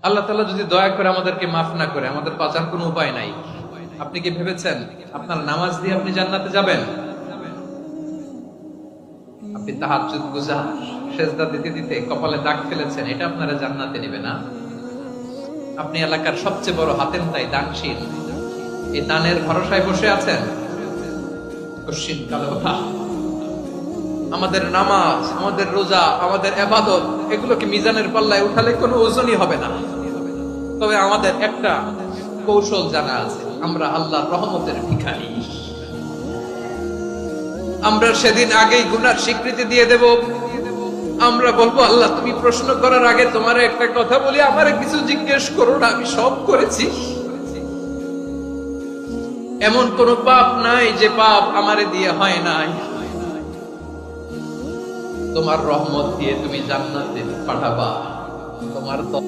আল্লাহ তাআলা যদি দয়া করে আমাদেরকে মাফ না করে, আমাদের বাঁচার কোনো উপায় নাই। আপনি কি ভেবেছেন আপনার নামাজ দিয়ে আপনি জান্নাতে যাবেন? আপনি তাহাজ্জুদ গুজার, সেজদা দিতে দিতে কপালে দাগ ফেলেছেন, এটা আপনারা জান্নাতে নেবে না? আপনি এলাকার সবচেয়ে বড় হাতেম তাই দানশীল, এই দানের ভরসায় বসে আছেন। কশিন কালো ওঠা আমাদের নামাজ, আমাদের রোজা, আমাদের ইবাদত, এগুলোকে মিজানের পাল্লায় উঠালে কোনো ওজনই হবে না। তবে আমাদের একটা কৌশল জানা আছে, আমরা আল্লাহর রহমতের ভিখারি। আমরা সেদিন আগেই গুনার স্বীকৃতি দিয়ে দেব। আমরা বলবো, আল্লাহ তুমি প্রশ্ন করার আগে তোমার একটা কথা বলি, আমারে কিছু জিজ্ঞেস করো না, আমি সব করেছি। এমন কোন পাপ নাই যে পাপ আমারে দিয়ে হয় নাই। তোমার রহমত দিয়ে তুমি জান্নাতে পাঠাবা। তোমার